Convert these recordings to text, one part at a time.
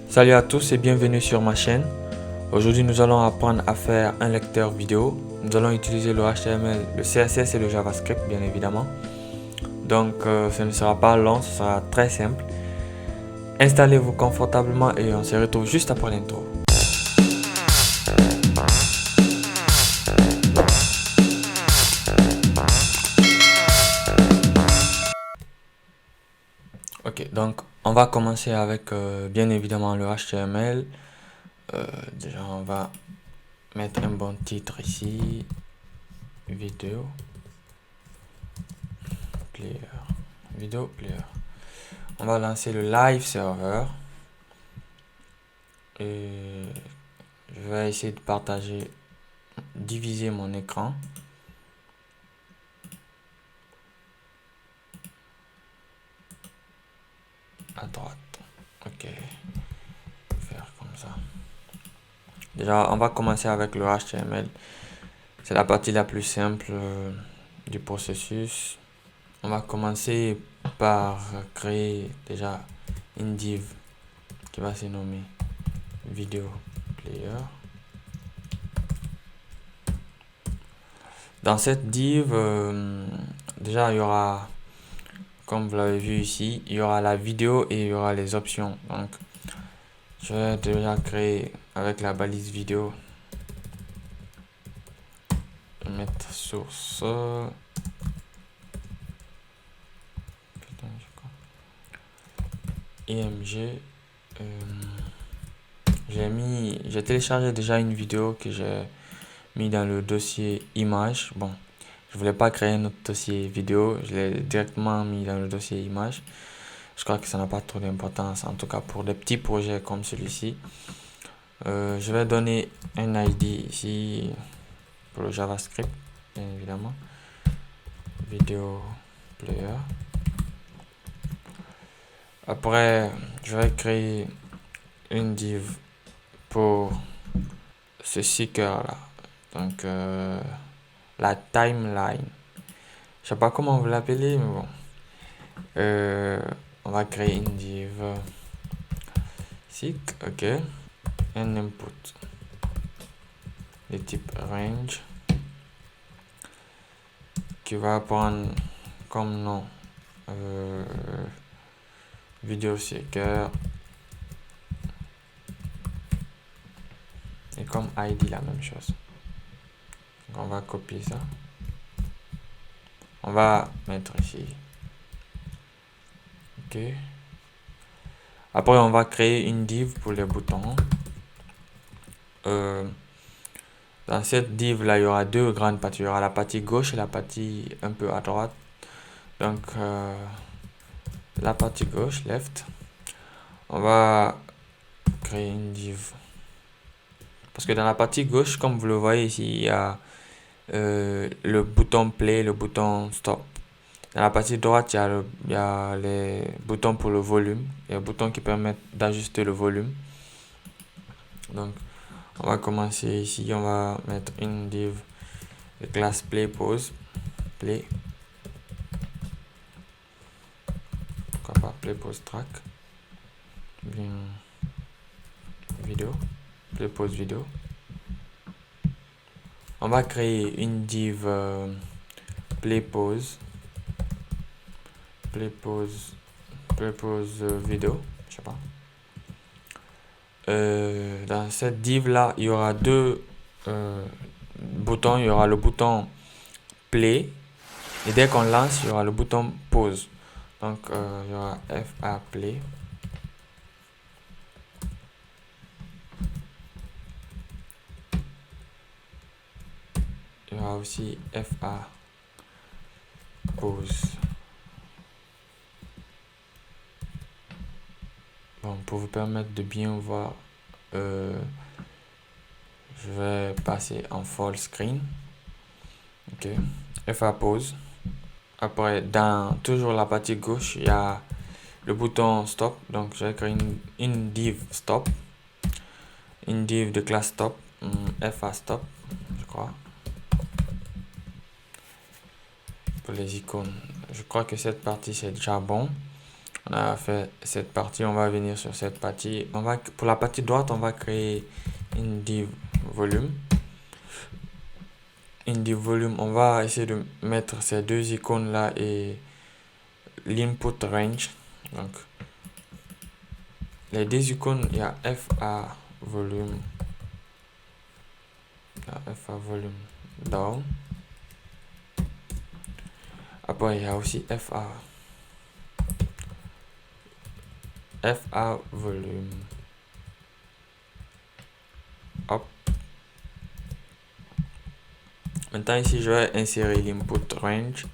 Salut à tous et bienvenue sur ma chaîne. Aujourd'hui, nous allons apprendre à faire un lecteur vidéo. Nous allons utiliser le HTML, le CSS et le JavaScript, bien évidemment. Donc, ce ne sera pas long, ce sera très simple. Installez-vous confortablement et on se retrouve juste après l'intro. Ok, donc on va commencer avec bien évidemment le HTML. Déjà, on va mettre un bon titre ici. Vidéo player. Vidéo player. On va lancer le live server. Et je vais essayer de partager, diviser mon écran. À droite. Ok. Faire comme ça. Déjà, on va commencer avec le HTML. C'est la partie la plus simple du processus. On va commencer par créer déjà une div qui va se nommer Video Player. Dans cette div, déjà il y aura, comme vous l'avez vu ici, il y aura la vidéo et il y aura les options. Donc, je vais déjà créer avec la balise vidéo. Mettre source. IMG. J'ai téléchargé déjà une vidéo que j'ai mis dans le dossier image. Bon, je voulais pas créer un autre dossier vidéo, je l'ai directement mis dans le dossier image. Je crois que ça n'a pas trop d'importance, en tout cas pour des petits projets comme celui-ci. Je vais donner un ID ici pour le JavaScript, bien évidemment. Video player. Après, je vais créer une div pour ce seeker là. Donc, la timeline. Je sais pas comment vous l'appelez, mais bon. On va créer une div seek, ok. Un input de type range qui va prendre comme nom video seeker et comme ID la même chose. Donc on va copier ça. On va mettre ici. Ok. Après, on va créer une div pour les boutons. Dans cette div là, il y aura deux grandes parties. Il y aura la partie gauche et la partie un peu à droite. Donc, la partie gauche, left, on va créer une div. Parce que dans la partie gauche, comme vous le voyez ici, il y a le bouton play, le bouton stop. Dans la partie droite, il y a les boutons pour le volume. Il y a les boutons qui permettent d'ajuster le volume. Donc, on va commencer ici. On va mettre une div de classe play pause. Play. Pourquoi pas play pause track. Bien. Vidéo. Play pause vidéo. On va créer une div play pause. Play pause vidéo. Je sais pas. Dans cette div là, il y aura deux boutons. Il y aura le bouton play et dès qu'on lance, il y aura le bouton pause. Donc il y aura FA play. Il y aura aussi FA pause. Bon, pour vous permettre de bien voir, je vais passer en full screen. Ok, FA pause. Après, dans toujours la partie gauche, il y a le bouton stop. Donc, je vais créer une div stop. Une div de classe stop. FA stop, je crois. Pour les icônes. Je crois que cette partie, c'est déjà bon. On a fait cette partie, on va venir sur cette partie. Pour la partie droite, on va créer une div volume. Une div volume, on va essayer de mettre ces deux icônes là et l'input range. Donc, les deux icônes, il y a FA volume. FA volume down. Après, il y a aussi FA volume up. Maintenant, ici, je vais insérer l'input range,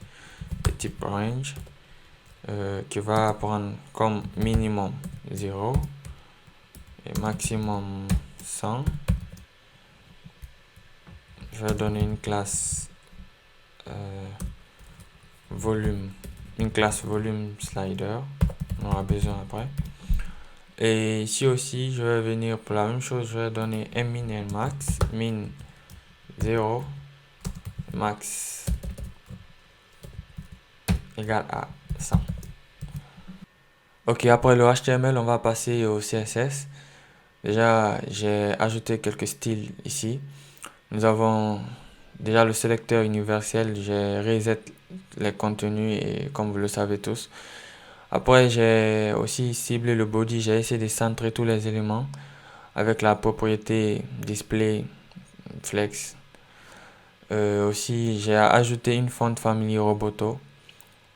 le type range, qui va prendre comme minimum 0 et maximum 100. Je vais donner une classe volume, une classe volume slider. On aura besoin après. Et ici aussi, je vais venir pour la même chose. Je vais donner un min et un max. Min 0, max égale à 100. Ok, après le HTML, on va passer au CSS. Déjà, j'ai ajouté quelques styles ici. Nous avons déjà le sélecteur universel. J'ai reset les contenus et comme vous le savez tous. Après, j'ai aussi ciblé le body. J'ai essayé de centrer tous les éléments avec la propriété display flex. Aussi, j'ai ajouté une font famille Roboto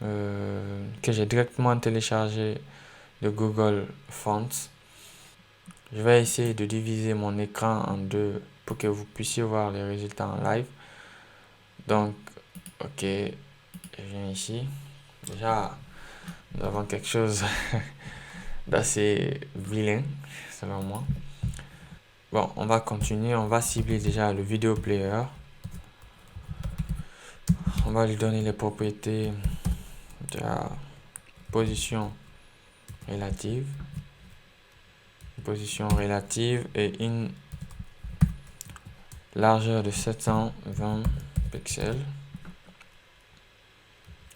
que j'ai directement téléchargé de Google Fonts. Je vais essayer de diviser mon écran en deux pour que vous puissiez voir les résultats en live. Donc, ok, je viens ici. Déjà, nous avons quelque chose d'assez vilain, selon moi. Bon, on va continuer. On va cibler déjà le vidéo player. On va lui donner les propriétés de la position relative. Position relative et une largeur de 720 pixels.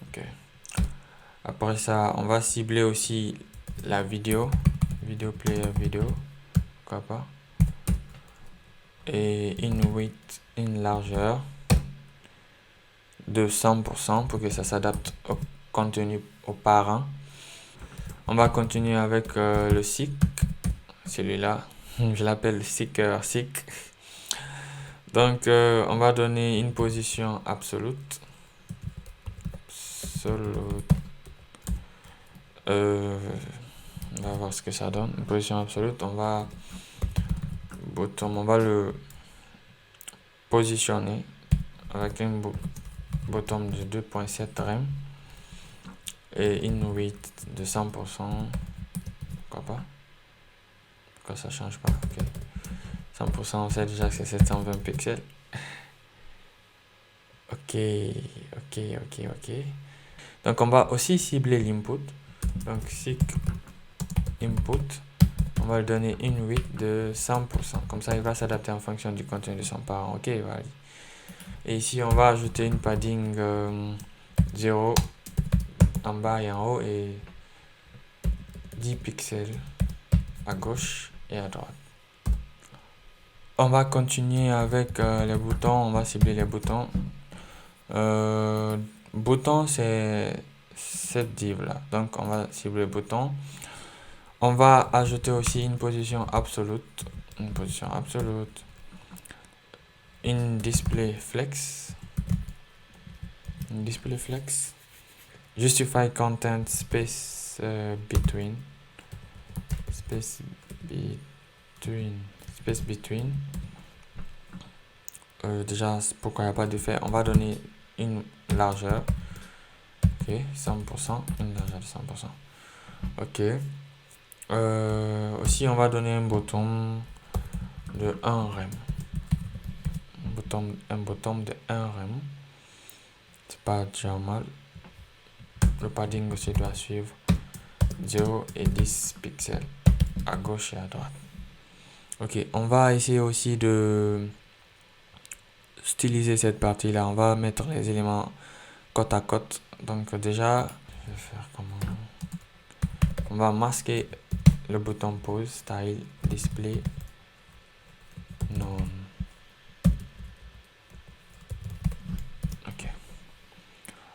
Ok. Après ça, on va cibler aussi la vidéo player vidéo, pourquoi pas, et une width, une largeur de 100% pour que ça s'adapte au contenu aux parents. On va continuer avec le SICK, celui-là, je l'appelle Seeker SICK. Donc on va donner une position absolute. On va voir ce que ça donne. Une position absolute, on va le positionner avec un bottom de 2.7 rem et une width de 100%. Pourquoi pas? Pourquoi ça change pas? Okay. 100%, on sait déjà que c'est 720 pixels. Ok. Donc on va aussi cibler l'input. Donc seek input, on va lui donner une width de 100%. Comme ça, il va s'adapter en fonction du contenu de son parent. Ok, voilà. Et ici, on va ajouter une padding 0 en bas et en haut et 10 pixels à gauche et à droite. On va continuer avec les boutons. On va cibler les boutons. Bouton, c'est cette div là. Donc, on va cibler le bouton. On va ajouter aussi une position absolute. Une display flex. Justify content space between. Déjà, pourquoi il n'y a pas de fait, on va donner une largeur. Ok, 100%, une largeur de 100%. Ok. Aussi, on va donner un bottom de 1 rem. Un bottom de 1 rem. C'est pas déjà mal. Le padding aussi doit suivre 0 et 10 pixels à gauche et à droite. Ok, on va essayer aussi de styliser cette partie là. On va mettre les éléments côte à côte. Donc déjà, je vais faire comment? on va masquer le bouton pause, style, display, none. Ok.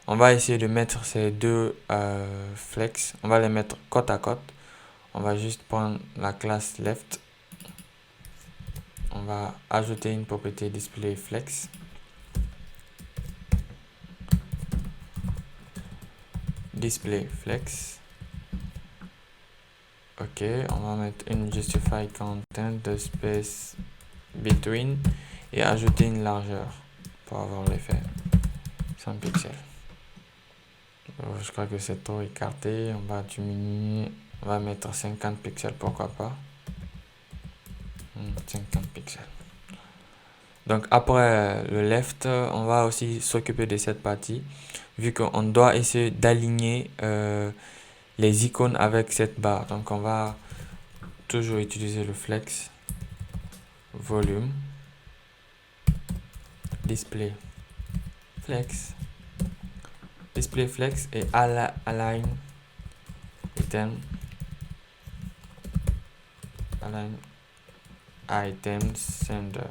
On va essayer de mettre ces deux flex, on va les mettre côte à côte. On va juste prendre la classe left. On va ajouter une propriété display flex. Display flex. Ok, on va mettre une justify content de space between et ajouter une largeur pour avoir l'effet 100 pixels. Je crois que c'est trop écarté. On va diminuer. On va mettre 50 pixels, pourquoi pas. 50 pixels. Donc après le left, on va aussi s'occuper de cette partie, vu qu'on doit essayer d'aligner les icônes avec cette barre. Donc on va toujours utiliser le flex, volume, display flex, display flex et align item, align item center.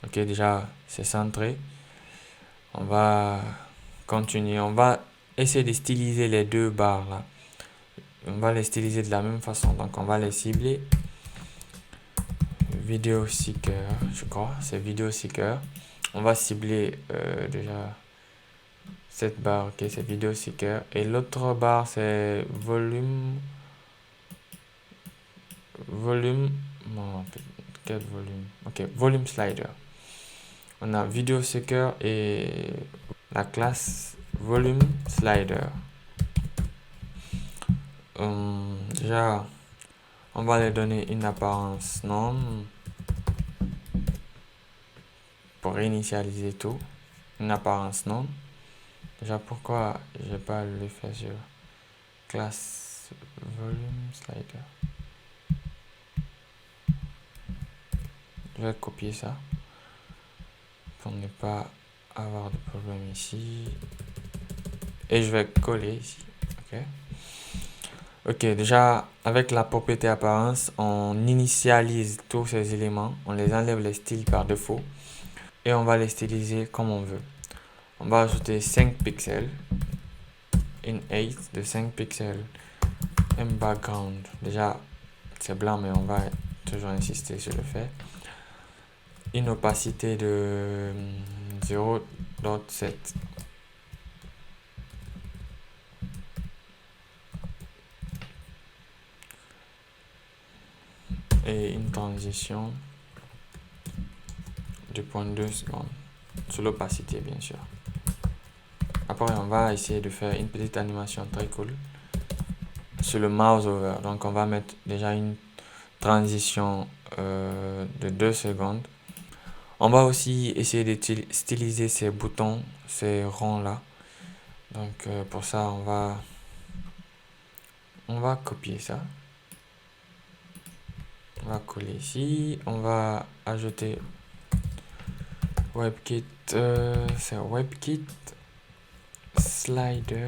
Ok, déjà c'est centré. On va continuer. On va essayer de styliser les deux barres là. On va les styliser de la même façon. Donc on va les cibler. Video seeker, je crois. C'est video seeker. On va cibler déjà cette barre. Ok, c'est video seeker. Et l'autre barre c'est volume. Non, quel volume? Ok, volume slider. On a video seeker et la classe volume slider. Déjà, on va les donner une apparence non pour réinitialiser tout. Une apparence non. Déjà, pourquoi j'ai pas le fait sur classe volume slider? Je vais copier ça pour ne pas avoir de problème ici. Et je vais coller ici. Ok. Ok, déjà avec la propriété apparence, on initialise tous ces éléments, on les enlève les styles par défaut et on va les styliser comme on veut. On va ajouter 5 pixels, in 8 de 5 pixels, un background. Déjà c'est blanc mais on va toujours insister sur le fait. Une opacité de 0.7. Et une transition de 0.2 secondes sur l'opacité bien sûr. Après on va essayer de faire une petite animation très cool sur le mouse over. Donc on va mettre déjà une transition de 2 secondes. On va aussi essayer de styliser ces boutons, ces ronds là. Donc pour ça on va copier ça. On va coller ici. On va ajouter WebKit. C'est WebKit slider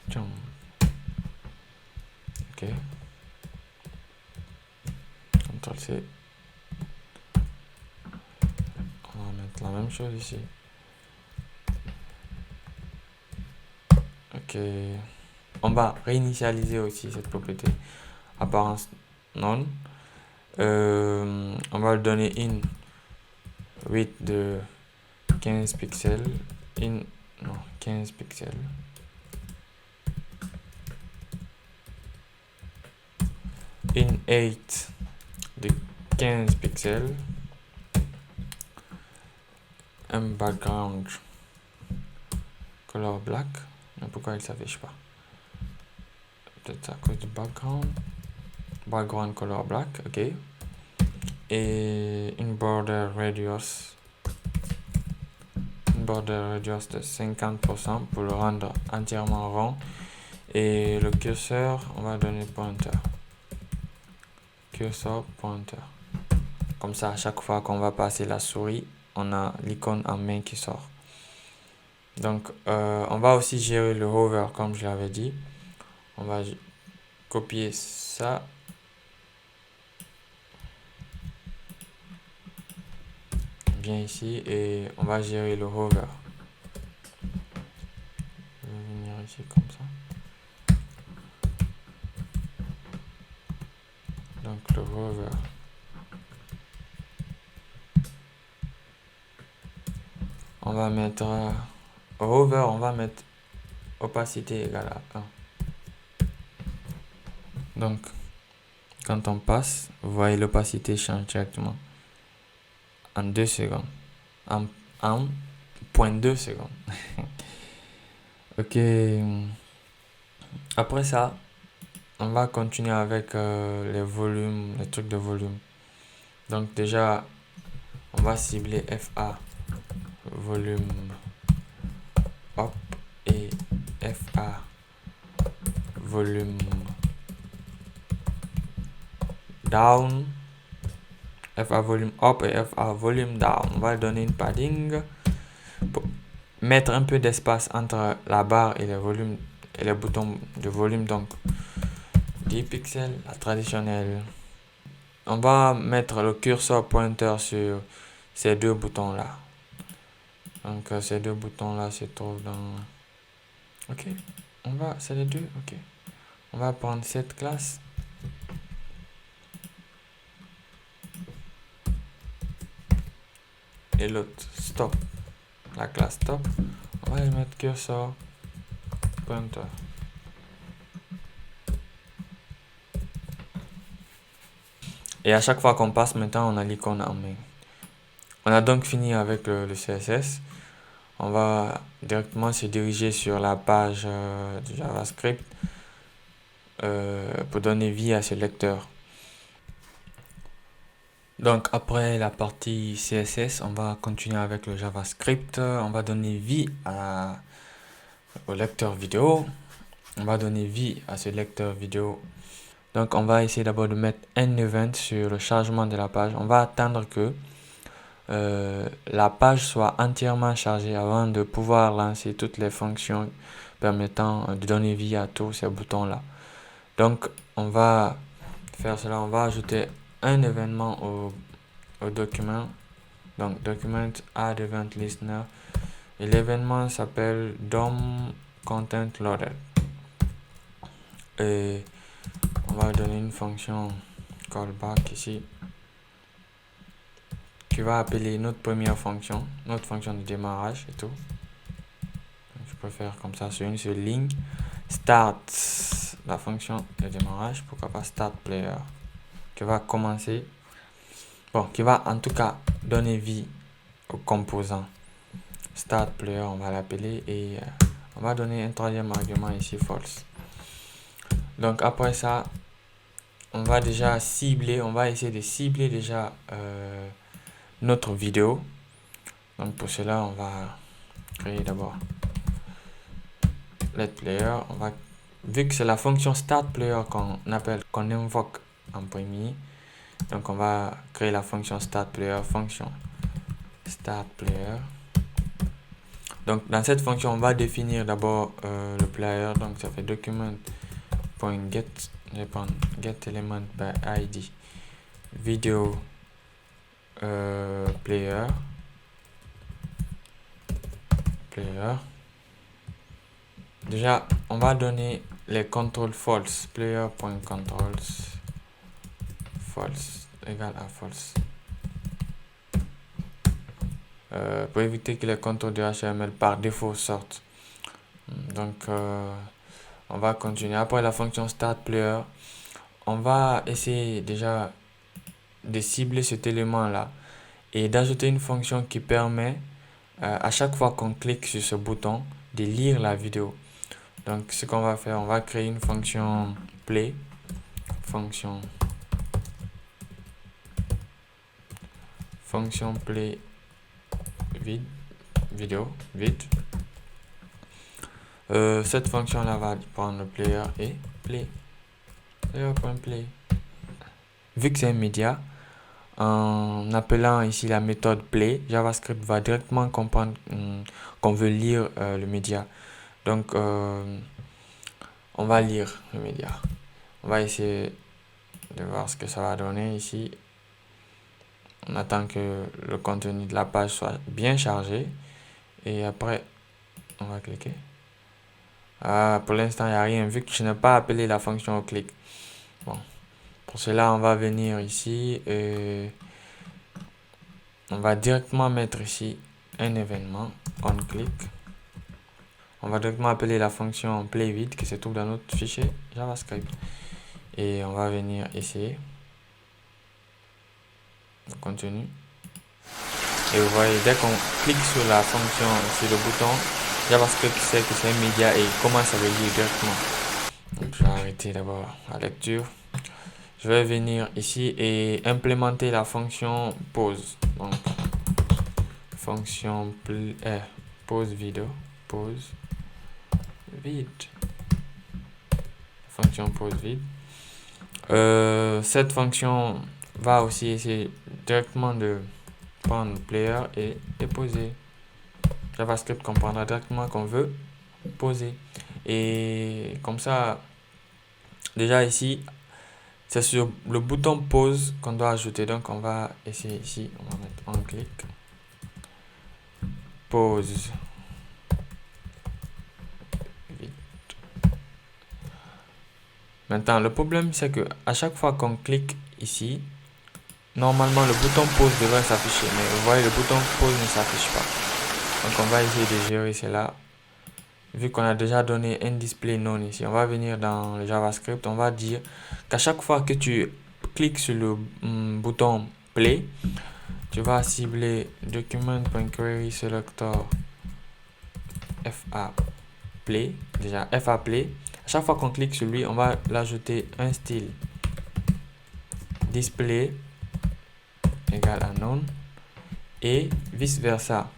jump. Ok. Ctrl C. On va mettre la même chose ici. Ok. On va réinitialiser aussi cette propriété apparence non. On va lui donner une width de 15 pixels. 15 pixels. In 8 de 15 pixels. Un background color black. Mais pourquoi il s'affiche pas? Peut-être à cause du background. Background color black, ok. Et une border radius. Une border radius de 50% pour le rendre entièrement rond. Et le curseur, on va donner pointer. Cursor pointer. Comme ça, à chaque fois qu'on va passer la souris, on a l'icône en main qui sort. Donc, on va aussi gérer le hover comme je l'avais dit. On va copier ça. Viens ici et on va gérer le hover. Je vais venir ici comme ça. Donc le hover. On va mettre hover, on va mettre opacité égale à 1. Donc quand on passe, vous voyez l'opacité change directement en 2 secondes. En 0.2 secondes. Ok. Après ça, on va continuer avec les volumes, les trucs de volume. Donc déjà, on va cibler FA volume up et FA volume down. FA volume up et FA volume down. On va donner une padding pour mettre un peu d'espace entre la barre et les volumes et les boutons de volume. Donc 10 pixels, la traditionnelle. On va mettre le curseur pointeur sur ces deux boutons là. Donc ces deux boutons là se trouvent dans... Ok, c'est les deux, ok. On va prendre cette classe. Et l'autre, stop. La classe stop. On va y mettre curseur pointeur. Et à chaque fois qu'on passe, maintenant on a l'icône en main. On a donc fini avec le CSS. On va directement se diriger sur la page du JavaScript pour donner vie à ce lecteur. Donc après la partie CSS, on va continuer avec le JavaScript. On va donner vie au lecteur vidéo. On va donner vie à ce lecteur vidéo. Donc on va essayer d'abord de mettre un event sur le chargement de la page. On va attendre que la page soit entièrement chargée avant de pouvoir lancer toutes les fonctions permettant de donner vie à tous ces boutons là. Donc on va faire cela, on va ajouter un événement au document. Donc document add event listener et l'événement s'appelle DOM content loaded et on va donner une fonction callback ici qui va appeler notre première fonction, notre fonction de démarrage et tout. Donc, je peux faire comme ça sur une seule ligne. Start, la fonction de démarrage, pourquoi pas start player, qui va commencer, bon, qui va en tout cas donner vie au composant. Start player, on va l'appeler et on va donner un troisième argument ici, false. Donc après ça, on va déjà cibler, on va essayer de cibler déjà notre vidéo. Donc pour cela, on va créer d'abord let player. On va, vu que c'est la fonction start player qu'on invoque en premier, donc on va créer la fonction start player, fonction start player. Donc dans cette fonction, on va définir d'abord le player. Donc ça fait document.get, je vais prendre get element by id video player. Déjà, on va donner les contrôles false. Player.controls false égale à false. Pour éviter que les contrôles de HTML par défaut sortent. Donc, on va continuer. Après la fonction start player, on va essayer déjà de cibler cet élément là et d'ajouter une fonction qui permet à chaque fois qu'on clique sur ce bouton de lire la vidéo. Donc ce qu'on va faire, on va créer une fonction play, fonction play vidéo vide. Cette fonction là va prendre le player et play. Player.play. Vu que c'est un média, En appelant ici la méthode play, JavaScript va directement comprendre qu'on veut lire le média. Donc, on va lire le média. On va essayer de voir ce que ça va donner ici. On attend que le contenu de la page soit bien chargé. Et après, on va cliquer. Pour l'instant, il n'y a rien vu que je n'ai pas appelé la fonction au clic. Bon, pour cela, on va venir ici et on va directement mettre ici un événement, on click. On va directement appeler la fonction playVid qui se trouve dans notre fichier JavaScript. Et on va venir ici. On continue. Et vous voyez, dès qu'on clique sur la fonction, sur le bouton, JavaScript sait que c'est un média et il commence à le lire directement. Donc, je vais arrêter d'abord la lecture. Je vais venir ici et implémenter la fonction pause. Donc, fonction pause vidéo, pause vide. Fonction pause vide. Cette fonction va aussi essayer directement de prendre le player et poser. JavaScript comprendra directement qu'on veut poser. Et comme ça, déjà ici, c'est sur le bouton pause qu'on doit ajouter. Donc on va essayer ici, on va mettre on clic. Pause. Vite. Maintenant, le problème c'est que à chaque fois qu'on clique ici, normalement le bouton pause devrait s'afficher. Mais vous voyez, le bouton pause ne s'affiche pas. Donc on va essayer de gérer cela. Vu qu'on a déjà donné un display non ici, on va venir dans le JavaScript, on va dire qu'à chaque fois que tu cliques sur le bouton play, tu vas cibler document.query selector fa play, déjà fa play. À chaque fois qu'on clique sur lui, on va l'ajouter un style display égale à none et vice versa.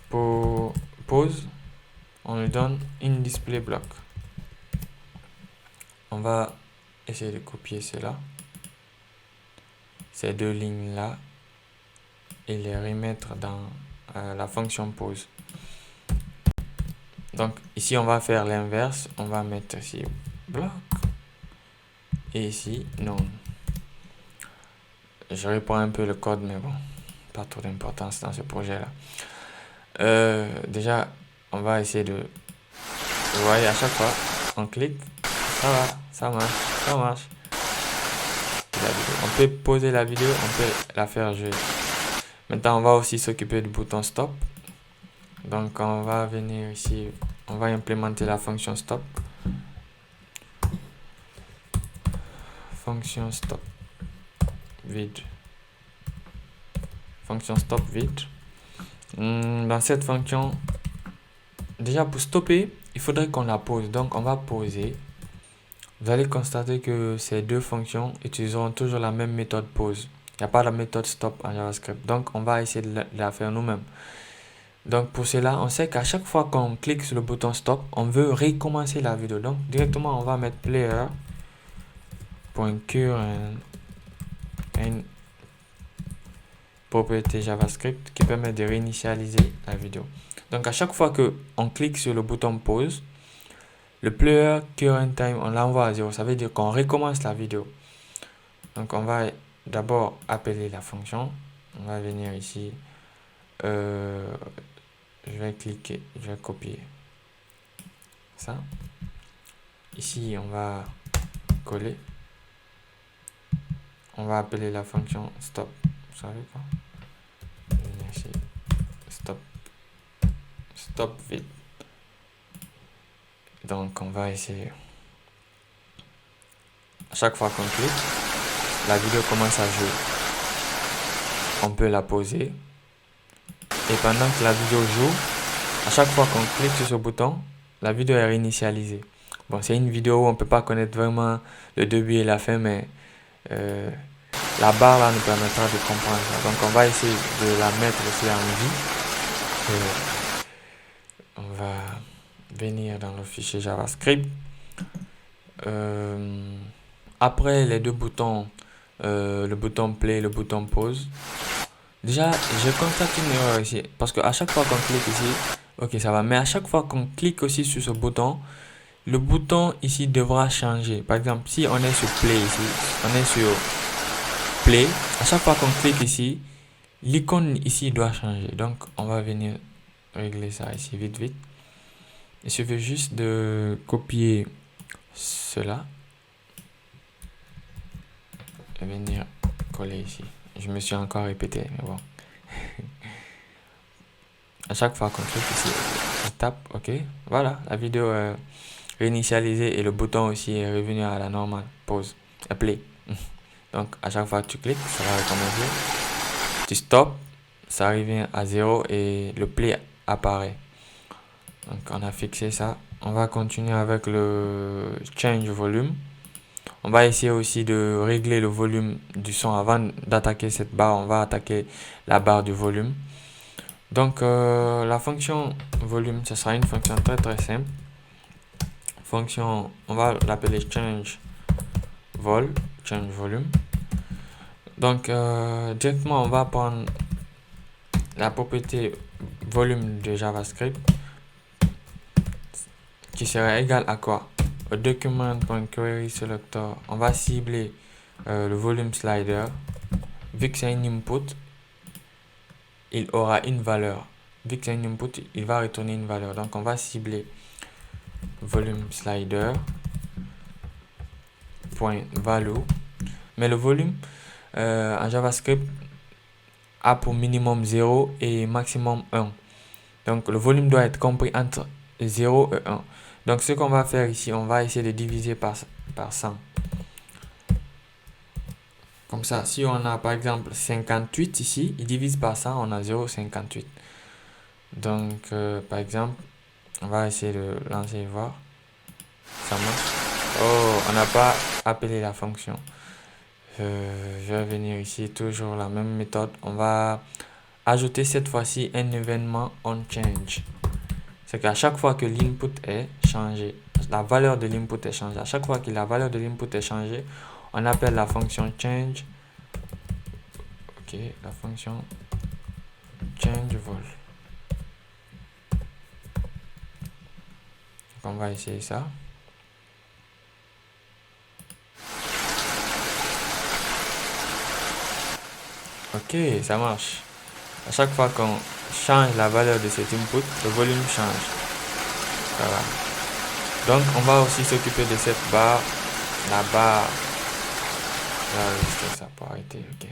Pour pause, on lui donne une display block. On va essayer de copier cela, ces deux lignes là, et les remettre dans la fonction pause. Donc ici on va faire l'inverse, on va mettre ici block et ici non. Je reprends un peu le code, mais bon, pas trop d'importance dans ce projet là. Déjà on va essayer de, vous voyez, à chaque fois on clique, ça va, ça marche, ça marche. On peut poser la vidéo, on peut la faire jouer. Maintenant on va aussi s'occuper du bouton stop. Donc on va venir ici, on va implémenter la fonction stop. Fonction stop vide. Fonction stop vide. Dans cette fonction, déjà pour stopper, il faudrait qu'on la pose. Donc on va poser. Vous allez constater que ces deux fonctions utiliseront toujours la même méthode pause. Il n'y a pas la méthode stop en JavaScript. Donc on va essayer de la faire nous-mêmes. Donc pour cela, on sait qu'à chaque fois qu'on clique sur le bouton stop, on veut recommencer la vidéo. Donc directement, on va mettre player.current propriété JavaScript qui permet de réinitialiser la vidéo. Donc à chaque fois que on clique sur le bouton pause, le player current time, on l'envoie à 0. Ça veut dire qu'on recommence la vidéo. Donc on va d'abord appeler la fonction. On va venir ici. Je vais cliquer, je vais copier ça. Ici, on va coller. On va appeler la fonction stop. Vous savez quoi? Ici, stop. Stop vite. Donc, on va essayer. À chaque fois qu'on clique, la vidéo commence à jouer. On peut la poser. Et pendant que la vidéo joue, à chaque fois qu'on clique sur ce bouton, la vidéo est réinitialisée. Bon, c'est une vidéo où on ne peut pas connaître vraiment le début et la fin, mais la barre là nous permettra de comprendre ça. Donc on va essayer de la mettre aussi en vie. On va venir dans le fichier JavaScript. Après les deux boutons le bouton play, le bouton pause. Déjà, je constate une erreur ici, parce que à chaque fois qu'on clique ici, ok, ça va, mais à chaque fois qu'on clique aussi sur ce bouton, le bouton ici devra changer. Par exemple, si on est sur play ici, on est sur play, à chaque fois qu'on clique ici, l'icône ici doit changer. Donc, on va venir régler ça ici vite. Il suffit juste de copier cela et venir coller ici. Je me suis encore répété, mais bon. À chaque fois qu'on clique ici, on tape, ok. Voilà, la vidéo est réinitialisée et le bouton aussi est revenu à la normale. Pause, play. Donc, à chaque fois que tu cliques, ça va recommencer. Tu stops, ça revient à 0 et le play apparaît. Donc, on a fixé ça. On va continuer avec le change volume. On va essayer aussi de régler le volume du son avant d'attaquer cette barre. On va attaquer la barre du volume. Donc, la fonction volume, ce sera une fonction très simple. Fonction, on va l'appeler change volume. Donc, directement, on va prendre la propriété volume de JavaScript qui sera égal à quoi? Au document.querySelector, on va cibler le volume slider. Vu que c'est un input, il aura une valeur. Vu que c'est un input, il va retourner une valeur. Donc, on va cibler volume slider .value. Mais le volume en JavaScript a pour minimum 0 et maximum 1. Donc, le volume doit être compris entre 0 et 1. Donc, ce qu'on va faire ici, on va essayer de diviser par 100. Comme ça, si on a par exemple 58 ici, il divise par 100, on a 0,58. Donc, par exemple, on va essayer de lancer et voir. Ça marche. Oh, on n'a pas appelé la fonction. Je vais venir ici, toujours la même méthode. On va ajouter cette fois-ci un événement onChange. C'est qu'à chaque fois que l'input est changé, la valeur de l'input est changée. À chaque fois que la valeur de l'input est changée, on appelle la fonction change. Ok, la fonction change vol. Donc on va essayer ça. Ok, ça marche. À chaque fois qu'on change la valeur de cet input, le volume change. Voilà. Donc, on va aussi s'occuper de cette barre. La barre. Là, juste ça pour arrêter. Ok.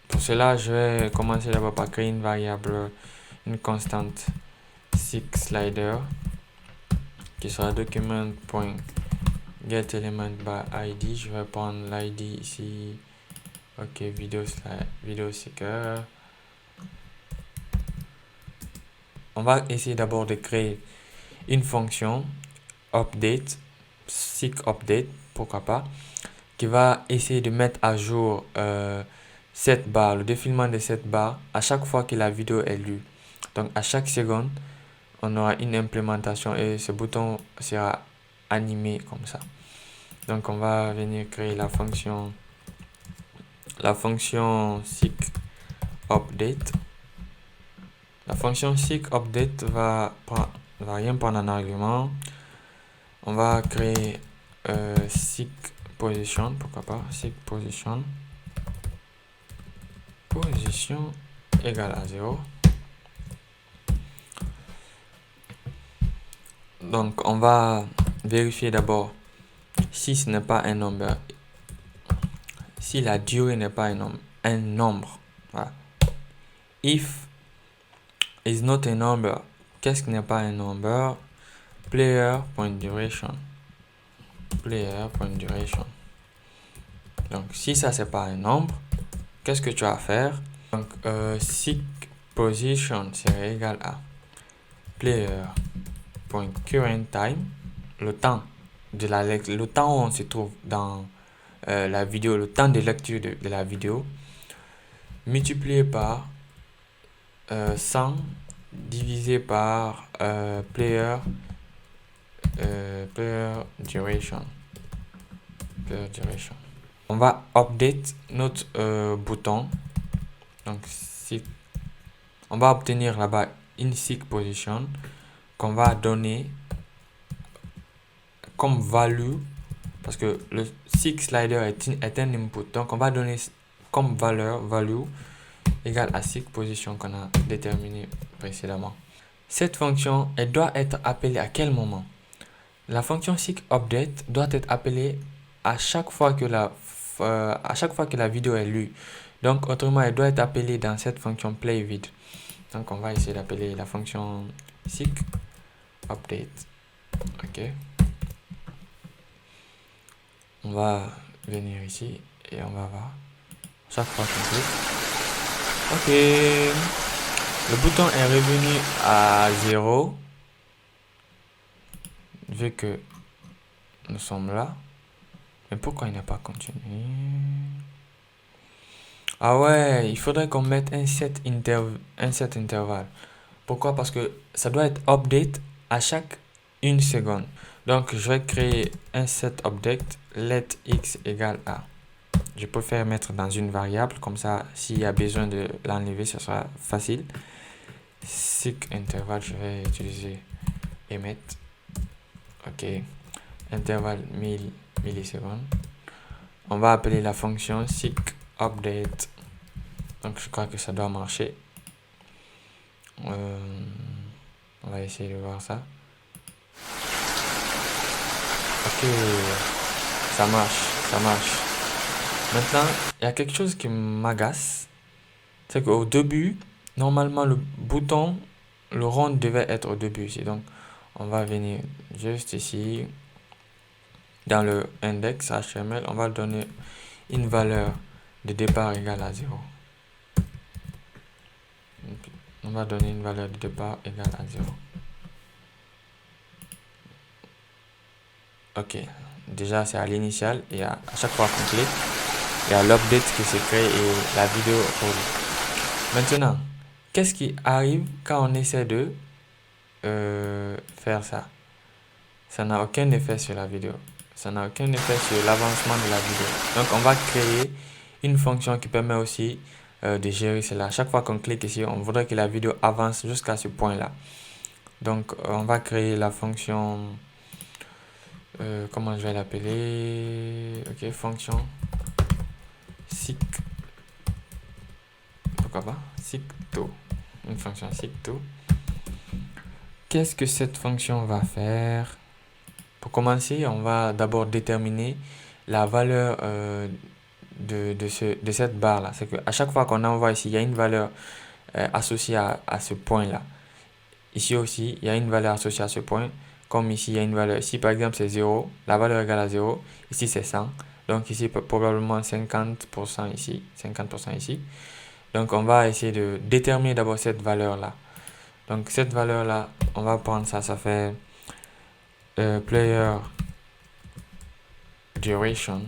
Pour cela, je vais commencer d'abord par créer une variable, une constante slider qui sera document.getElementById. Je vais prendre l'ID ici. Ok, vidéo seeker. On va essayer d'abord de créer une fonction update, seek update, pourquoi pas, qui va essayer de mettre à jour cette barre, le défilement de cette barre à chaque fois que la vidéo est lue. Donc à chaque seconde, on aura une implémentation et ce bouton sera animé comme ça. Donc on va venir créer la fonction seek update. La fonction seek update va rien prendre en argument. On va créer seek position, pourquoi pas, seek position égale à 0. Donc on va vérifier d'abord si ce n'est pas un nombre, si la durée n'est pas un nombre. Voilà. If is not a number, qu'est-ce qui n'est pas un nombre? Player.duration. Donc si ça c'est pas un nombre, qu'est-ce que tu vas faire? Donc seek position serait égal à player.currentTime, le temps le temps où on se trouve dans la vidéo, le temps de lecture de la vidéo, multiplié par 100 divisé par player duration. on va update notre bouton. Donc, si on va obtenir là-bas une seek position qu'on va donner comme value, parce que le seek slider est un input. Donc, on va donner comme value égale à seek position qu'on a déterminé précédemment. Cette fonction, elle doit être appelée à quel moment? La fonction seek update doit être appelée à chaque fois que la vidéo est lue. Donc, autrement, elle doit être appelée dans cette fonction playVid. Donc, on va essayer d'appeler la fonction seek update. Ok. On va venir ici et on va voir. Chaque fois qu'on clique. Ok. Le bouton est revenu à 0. Vu que nous sommes là. Mais pourquoi il n'a pas continué? Ah ouais, il faudrait qu'on mette un set intervalle. Pourquoi? Parce que ça doit être update à chaque 1 seconde. Donc, je vais créer un set update let x égale a. Je préfère mettre dans une variable, comme ça, s'il y a besoin de l'enlever, ce sera facile. Seek intervalle, je vais utiliser emit. Ok, intervalle 1000 millisecondes. On va appeler la fonction seek update. Donc, je crois que ça doit marcher. On va essayer de voir ça. Ok, ça marche. Maintenant, il y a quelque chose qui m'agace. C'est qu'au début, normalement, le bouton, le rond devait être au début ici. Donc, on va venir juste ici. Dans le index HTML, on va donner une valeur de départ égale à 0. On va donner une valeur de départ égale à 0. Ok, déjà c'est à l'initial et à chaque fois qu'on clique, il y a l'update qui se crée et la vidéo roule. Maintenant, qu'est-ce qui arrive quand on essaie de faire ça? Ça n'a aucun effet sur la vidéo. Ça n'a aucun effet sur l'avancement de la vidéo. Donc on va créer une fonction qui permet aussi de gérer cela. Chaque fois qu'on clique ici, on voudrait que la vidéo avance jusqu'à ce point-là. Donc on va créer la fonction... comment je vais l'appeler? Ok, fonction seek. Pourquoi pas? Seek_to. Une fonction seek_to. Qu'est-ce que cette fonction va faire? Pour commencer, on va d'abord déterminer la valeur de cette barre-là. C'est qu'à chaque fois qu'on envoie ici, il y a une valeur associée à ce point-là. Ici aussi, il y a une valeur associée à ce point. Comme ici, il y a une valeur. Ici, par exemple, c'est 0. La valeur égale à 0. Ici, c'est 100. Donc, ici, probablement 50% ici. 50% ici. Donc, on va essayer de déterminer d'abord cette valeur-là. Donc, cette valeur-là, on va prendre ça. Ça fait player duration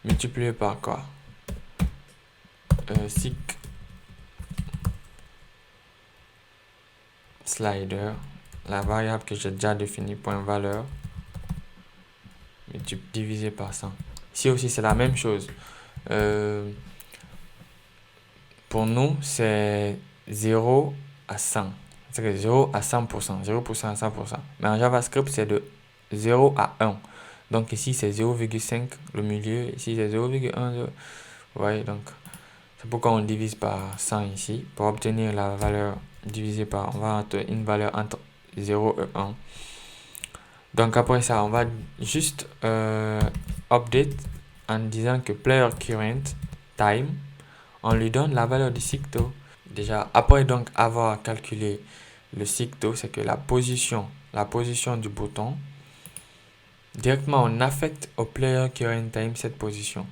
multiplié par quoi? Seek slider, la variable que j'ai déjà définie, point valeur, divisé par 100. Ici aussi, c'est la même chose. Pour nous, c'est 0 à 100. C'est 0 à 100%. 0% à 100%. Mais en JavaScript, c'est de 0 à 1. Donc ici, c'est 0,5 le milieu. Ici, c'est 0,1. Vous voyez, donc c'est pourquoi on divise par 100 ici. Pour obtenir la valeur divisée par, on va avoir une valeur entre 0 et 1. Donc après ça, on va juste update en disant que player current time, on lui donne la valeur du seek_to. Déjà, après donc avoir calculé le seek_to, c'est que la position du bouton, directement on affecte au player current time cette position.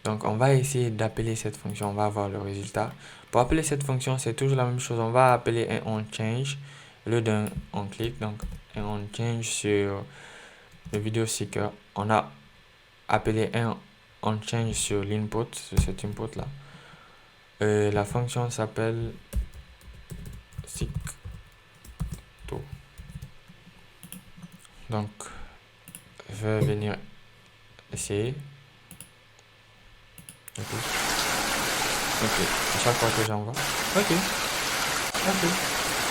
Donc on va essayer d'appeler cette fonction, on va voir le résultat. Pour appeler cette fonction, c'est toujours la même chose. On va appeler un onChange au lieu d'un onClick. Donc un onChange sur le video seeker. On a appelé un onChange sur l'input, sur cet input là. La fonction s'appelle seek_to. Donc je vais venir essayer. Ok. Ok. À chaque fois que j'envoie. Ok. Ok.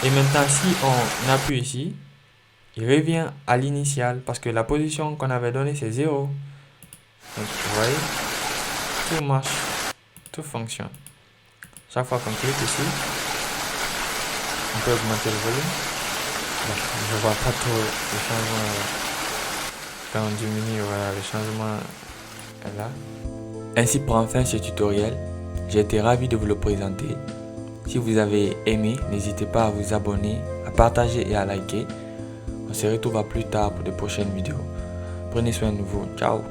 Et maintenant, si on appuie ici, il revient à l'initial parce que la position qu'on avait donnée, c'est 0. Donc, vous voyez, tout marche, tout fonctionne. Chaque fois qu'on clique ici, on peut augmenter le volume. Bon, je ne vois pas trop le changement. Quand on diminue, voilà, le changement est là. Ainsi prend fin ce tutoriel. J'ai été ravi de vous le présenter. Si vous avez aimé, n'hésitez pas à vous abonner, à partager et à liker. On se retrouve à plus tard pour de prochaines vidéos. Prenez soin de vous. Ciao.